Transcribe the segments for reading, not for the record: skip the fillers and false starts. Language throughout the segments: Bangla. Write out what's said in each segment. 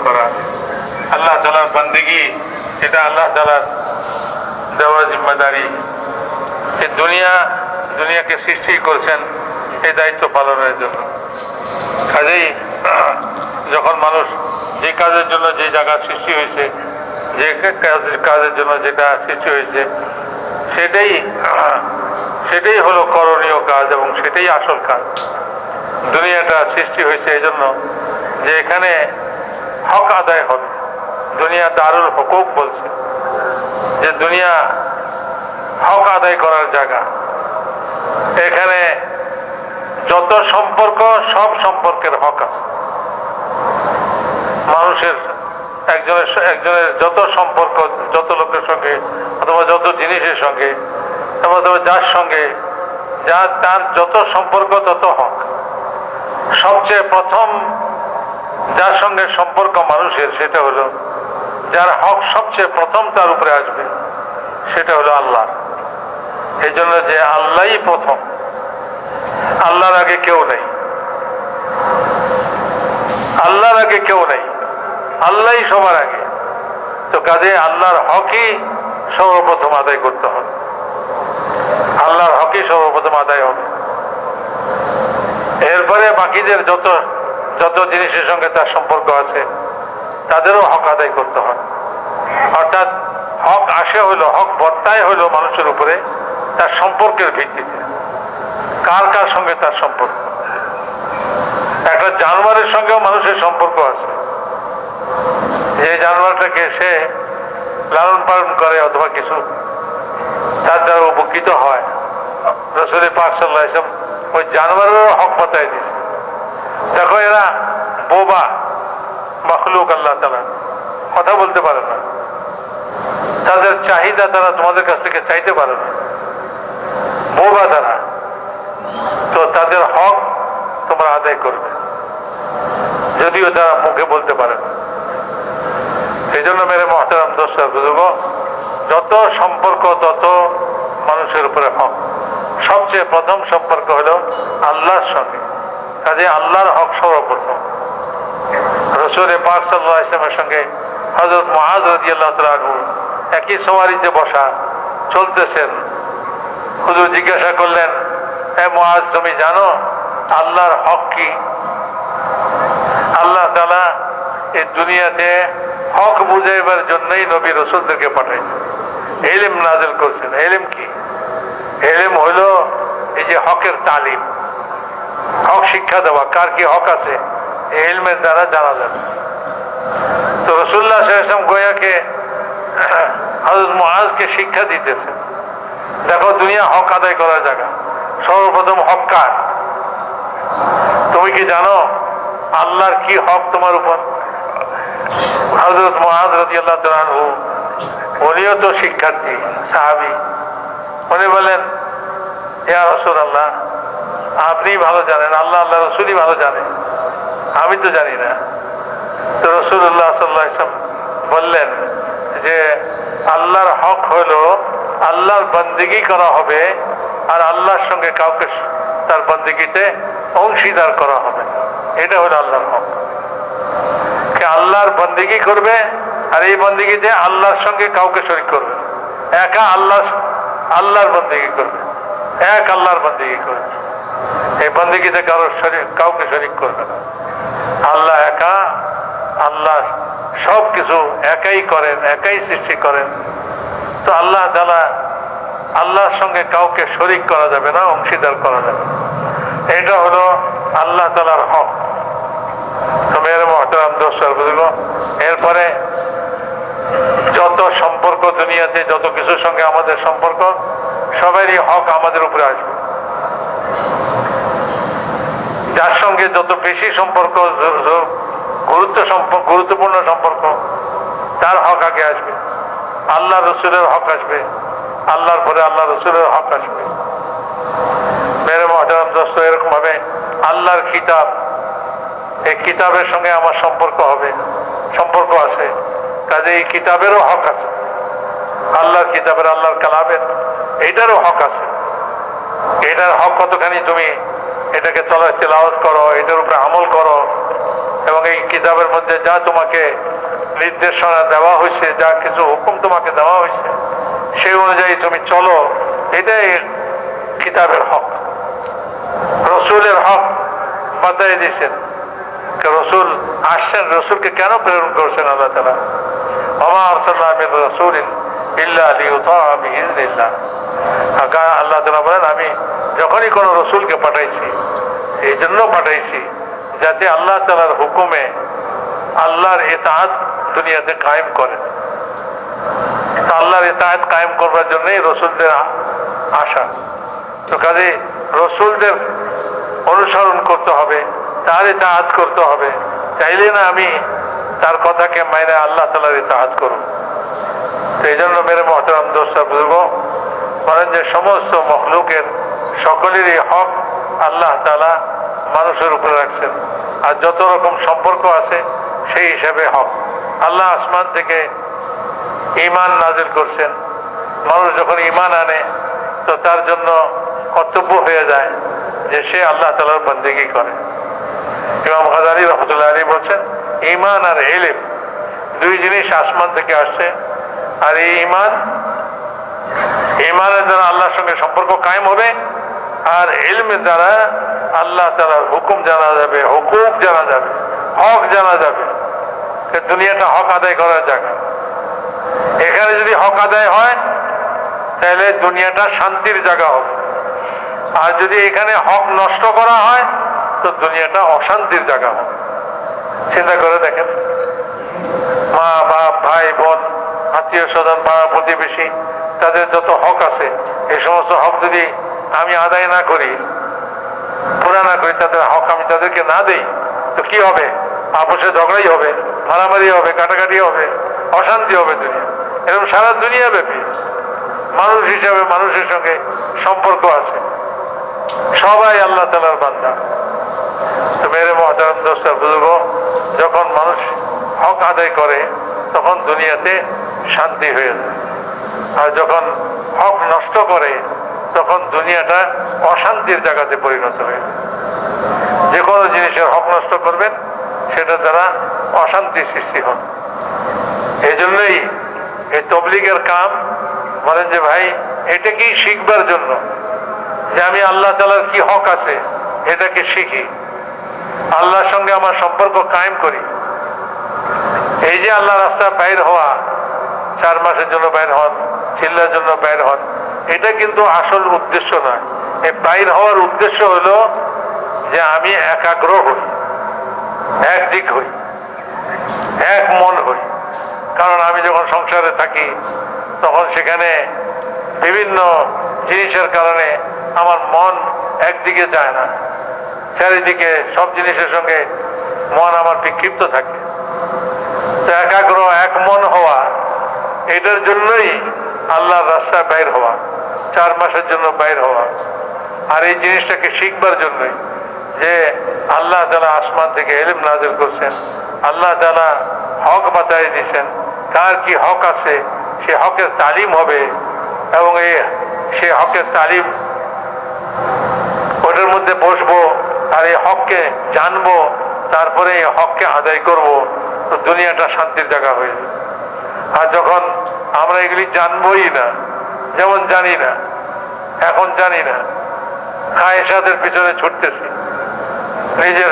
করা, আল্লাহ তাআলার বান্দেগী, এটা আল্লাহ তাআলার দেওয়া জিম্মাদারি। এই দুনিয়াকে সৃষ্টি করেছেন এই দায়িত্ব পালনের জন্য। কাজেই যখন মানুষ যে কাজের জন্য যে জায়গা সৃষ্টি হয়েছে, যে কাজের জন্য যেটা সৃষ্টি হয়েছে, সেটাই হলো করণীয় কাজ এবং সেটাই আসল কাজ। দুনিয়াটা সৃষ্টি হয়েছে এই জন্য যে এখানে হক আদায় হবে। দুনিয়া দারুল হুকুক বলছে, যে দুনিয়া হক আদায় করার জায়গা। এখানে যত সম্পর্ক, সব সম্পর্কের হক আছে। মানুষের একজনের যত সম্পর্ক, যত লোকের সঙ্গে অথবা যত জিনিসের সঙ্গে অথবা যার সঙ্গে তার যত সম্পর্ক তত হক। সবচেয়ে প্রথম যার সঙ্গে সম্পর্ক মানুষের, সেটা হলো যার হক সবচেয়ে প্রথম তার উপরে আসবে, সেটা হলো আল্লাহ। এই জন্য যে আল্লাহই প্রথম, আল্লাহর আগে কেউ নেই, আল্লাহর আগে কেউ নেই, আল্লাহই সবার আগে। তো কাজে আল্লাহর হকই সর্বপ্রথম আদায় করতে হবে, আল্লাহর হকই সর্বপ্রথম আদায় হবে। এরপরে বাকিদের যত জিনিসের সঙ্গে তার সম্পর্ক আছে তাদেরও হক আদায় করতে হয়। অর্থাৎ হক হক বর্তায় হইল মানুষের উপরে তার সম্পর্কের ভিত্তিতে, কার সঙ্গে তার সম্পর্ক। একটা জানোয়ারের সঙ্গেও মানুষের সম্পর্ক আছে। যে জানোয়ারটাকে সে লালন পালন করে অথবা কিছু তার দ্বারা উপকৃত হয়, রাসূল পাক সাল্লাল্লাহু আলাইহি ওয়াসাল্লাম ওই জানোয়ারেরও হক বাতায় দিয়েছে। দেখো এরা বোবা মাখলুক, আল্লাহ তাআলা কথা বলতে পারে না, তাদের চাহিদা তারা তোমাদের কাছ থেকে চাইতে পারে না, বোবা তারা। তো তাদের হক তোমরা আদায় করবে, যদিও তারা মুখে বলতে পারে না। এই জন্য মেরে মহতারাম দোস্ত বুজুর্গ, যত সম্পর্ক তত মানুষের উপরে হক। সবচেয়ে প্রথম সম্পর্ক হলো আল্লাহর সঙ্গে, কাজে আল্লাহর হক সর্বপ্রথম। রাসূল পাক সাল্লাল্লাহু আলাইহি ওয়াসাল্লামের সঙ্গে হযরত মুআয রাদিয়াল্লাহু তাআলা আনহু একই সওয়ারিতে বসা, চলতেছেন। হুজুর জিজ্ঞাসা করলেন, হে মুআয, তুমি জানো আল্লাহর হক কি? আল্লাহ তাআলা এই দুনিয়াতে হক বুঝাইবার জন্যই নবী রাসূলদেরকে পাঠাইছেন, ইলম নাযিল করছেন। ইলম কি? ইলম হইল এই যে হকের তালিম, হক শিক্ষা দেওয়া। কার কি হক আছে এই ইলমের দ্বারা জানা যাবে। তো রাসূলুল্লাহ সাল্লাল্লাহু আলাইহি ওয়াসাল্লাম গোয়াকে হযরত মুআযকে শিক্ষা দিতেছেন, দেখো দুনিয়া হক আদায় করার জায়গা, সর্বপ্রথম হক কার? তুমি কি জানো আল্লাহর কি হক তোমার উপর? হযরত মুআয রাদিয়াল্লাহু তাআলা আনহু উনিও তো শিক্ষার্থী সাহাবী, উনি বলেন, ইয়া রাসূলুল্লাহ, আপনি ভালো জানেন, আল্লাহ রাসূলই ভালো জানেন, আমি তো জানি না। তো রাসূলুল্লাহ সাল্লাল্লাহু আলাইহি ওয়াসাল্লাম বললেন যে আল্লাহর হক হলো আল্লাহর বন্দেগী করা হবে, আর আল্লাহর সঙ্গে কাউকে তার বন্দেগীতে অংশীদার করা হবে। এটা হলো আল্লাহর হক। আল্লাহর বন্দেগী করবে, আর এই বন্দেগীতে আল্লাহর সঙ্গে কাউকে শরীক করবে, একা আল্লাহর বন্দেগী করবে, এক আল্লাহর বন্দেগী করবে। এই বন্দেগীতে কাউকে শরীক করবে না। আল্লাহ একা, আল্লাহ সব কিছু একাই করেন, একাই সৃষ্টি করেন। তো আল্লাহ তাআলা, আল্লাহর সঙ্গে কাউকে শরীক করা যাবে না, অংশীদার করা যাবে না। এটা হলো আল্লাহ তাআলার হক। তো মেরে মহতারাম দোস্ত বুঝলো, এরপরে যত সম্পর্ক দুনিয়াতে, যত কিছুর সঙ্গে আমাদের সম্পর্ক, সবারই হক আমাদের উপরে আসবে। যার সঙ্গে যত বেশি সম্পর্ক, গুরুত্বপূর্ণ সম্পর্ক, তার হক আগে আসবে। আল্লাহ রসুলের হক আসবে, আল্লাহর পরে আল্লাহ রসুলের হক আসবে। মেরে মহতারাম দোস্ত, এরকম ভাবে আল্লাহর কিতাব, এই কিতাবের সঙ্গে আমার সম্পর্ক আছে, কাজে এই কিতাবেরও হক আছে। আল্লাহর কিতাবের, আল্লাহর কালামের, এইটারও হক আছে। এটার হক কতখানি তুমি এটাকে তেলাওয়াত করো, এটার উপরে আমল করো, এবং এই কিতাবের মধ্যে যা তোমাকে নির্দেশনা দেওয়া হয়েছে, যা কিছু হুকুম তোমাকে দেওয়া হয়েছে, সেই অনুযায়ী তুমি চলো। এটাই কিতাবের হক। রসুলের হক বাতাই দিয়েছেন। রসুল আসছেন, রসুলকে কেন প্রেরণ করছেন আল্লাহ তাআলা? ওমা আরসালনা মিন রাসূলিন ইল্লা লিইউতাআ বিইذنিল্লাহ। আল্লাহ তাআলা বলেন, আমি যখনই কোনো রসুলকে পাঠাইছি এই জন্য পাঠাইছি যাতে আল্লাহ তাআলার হুকুমে আল্লাহর ইতাআত দুনিয়াতে কায়েম করে। আল্লাহর ইতাআত কায়েম করবার জন্যই রসুলদের আসা। তো কাজে রসুলদের অনুসরণ করতে হবে, তার ইতাআত করতে হবে। চাইলে না আমি তার কথাকে মাইনে আল্লাহ তাআলার ইতাআত করব। তো এই জন্য মেরে মুহতারাম দোস্ত বুজুর্গ, বলেন যে সমস্ত মখলুকের সকলেরই হক আল্লাহ তাআলা মানুষের উপরে রাখছেন। আর যত রকম সম্পর্ক আছে সেই হিসাবে হক। আল্লাহ আসমান থেকে ঈমান নাজিল করছেন। মানুষ যখন ঈমান আনে তো তার জন্য কর্তব্য হয়ে যায় যে সে আল্লাহ তাআলার বন্দেগী করে। ইমাম গাযালী রাহমাতুল্লাহ আলাইহি বলছেন, ঈমান আর ইলম দুই জিনিস আসমান থেকে আসছে। আর এই ঈমানের দ্বারা আল্লাহর সঙ্গে সম্পর্ক কায়েম হবে, আর ইলমের দ্বারা আল্লাহ তাআলার হুকুম জানা যাবে, হুকুক জানা যাবে, হক জানা যাবে। দুনিয়াটা হক আদায় করার জায়গা। এখানে যদি হক আদায় হয় তাহলে দুনিয়াটা শান্তির জায়গা হবে। আর যদি এখানে হক নষ্ট করা হয় তো দুনিয়াটা অশান্তির জায়গা হবে। চিন্তা করে দেখেন, মা বাপ, ভাই বোন, আত্মীয় স্বজন, পাড়া প্রতিবেশী, তাদের যত হক আছে এই সমস্ত হক যদি আমি আদায় না করি, পুরা না করি, তাদের হক আমি তাদেরকে না দেই, তো কি হবে? আপোষে ঝগড়াই হবে, মারামারি হবে, কাটাকাটি হবে, অশান্তি হবে দুনিয়া। এরকম সারা দুনিয়া ব্যাপী মানুষ হিসাবে মানুষের সঙ্গে সম্পর্ক আছে, সবাই আল্লাহ তাআলার বান্দা। তো মেরে মুহতারাম দোস্ত বুজুর্গ, যখন মানুষ হক আদায় করে তখন দুনিয়াতে শান্তি হয়ে যায়। আর যখন হক নষ্ট করে তখন দুনিয়াটা অশান্তির জায়গাতে পরিণত হয়ে যায়। যে কোনো জিনিসের হক নষ্ট করবেন সেটার দ্বারা অশান্তি সৃষ্টি হয়। এই জন্যই এই তবলিগের কাম, বলেন যে ভাই এটা কি শিখবার জন্য যে আমি আল্লাহ তাআলার কি হক আছে এটাকে শিখি, আল্লাহর সঙ্গে আমার সম্পর্ক কায়েম করি। এই যে আল্লাহ রাস্তা বাইর হওয়া, 4 মাসের জন্য বাইর হন, চিল্লার জন্য বাইর হন, এটা কিন্তু আসল উদ্দেশ্য নয়। এই বাইর হওয়ার উদ্দেশ্য হলো যে আমি একাগ্র হই, একদিক হই, এক মন হই। কারণ আমি যখন সংসারে থাকি তখন সেখানে বিভিন্ন জিনিসের কারণে আমার মন একদিকে যায় না, চারিদিকে সব জিনিসের সঙ্গে মন আমার বিক্ষিপ্ত থাকে। তো একাগ্র এক মন হওয়া, এটার জন্যই আল্লাহর রাস্তায় বাইর হওয়া, 4 মাসের জন্য বাইর হওয়া। আর এই জিনিসটাকে শিখবার জন্যই যে আল্লাহ তাআলা আসমান থেকে ইলম নাযিল করছেন, আল্লাহ তাআলা হক বাতাই দিয়েছেন, কার কি হক আছে সে হকের তালিম হবে। এবং সে হকের তালিম, ওটার মধ্যে বসবো আর এই হককে জানবো, তারপরে এই হককে আদায় করব, তো দুনিয়াটা শান্তির জায়গা হয়ে যাবে। আর যখন আমরা এগুলি জানবোই না, যেমন জানি না, এখন জানি না, খায়েশাতের পিছনে ছুটতেছি, নিজের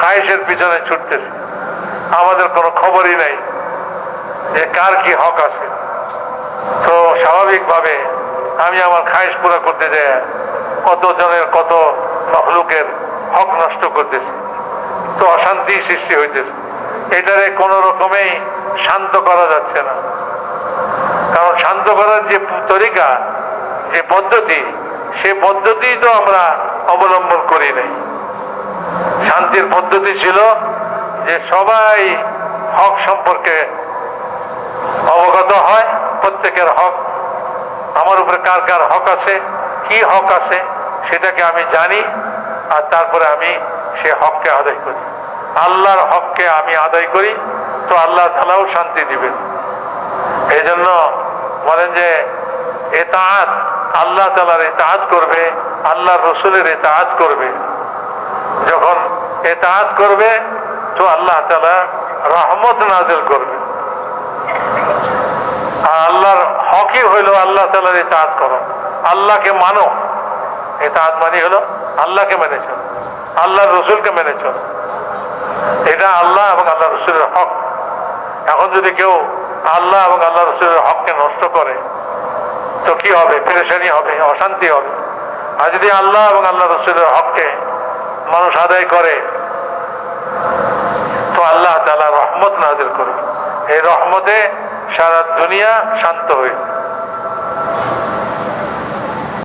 খায়েশের পিছনে ছুটতেছি, আমাদের কোনো খবরই নাই যে কার কি হক আছে। তো স্বাভাবিকভাবে আমি আমার খায়েশ পুরা করতে যাই কত জনের, কত মখলুকের হক নষ্ট করতেছি, তো অশান্তি সৃষ্টি হইতেছে। এটারে কোনো রকমেই শান্ত করা যাচ্ছে না। কারণ শান্ত করার যে তরিকা, যে পদ্ধতি, সে পদ্ধতি তো আমরা অবলম্বন করি নাই। শান্তির পদ্ধতি ছিল যে সবাই হক সম্পর্কে অবগত হয়, প্রত্যেকের হক, আমার উপরে কার কার হক আছে, কি হক আছে সেটাকে আমি জানি, আর তারপরে আমি সে হককে আদায় করি। আল্লাহর হককে আমি আদায় করি তো আল্লাহ তাআলাও শান্তি দিবেন। এই জন্য বলেন যে ইতাআত, আল্লাহ তাআলার ইতাআত করবে, আল্লাহর রসুলের ইতাআত করবে। যখন ইতাআত করবে তো আল্লাহ তাআলা রহমত নাযিল করবে। আর আল্লাহর হকই হইল আল্লাহ তাআলার ইতাআত করো, আল্লাহকে মানো। ইতাআত মানে হলো আল্লাহকে মেনে চলো, আল্লাহর রসুলকে মেনে চলো। এটা আল্লাহ এবং আল্লাহ রসুলের হক। এখন যদি কেউ আল্লাহ এবং আল্লাহ রসুলের হককে নষ্ট করে তো কি হবে? পেরেশানি হবে, অশান্তি হবে। আর যদি আল্লাহ এবং আল্লাহ রসুলের হককে মানুষ আদায় করে তো আল্লাহ তাআলা রহমত নাযিল করবে। এই রহমতে সারা দুনিয়া শান্ত হয়ে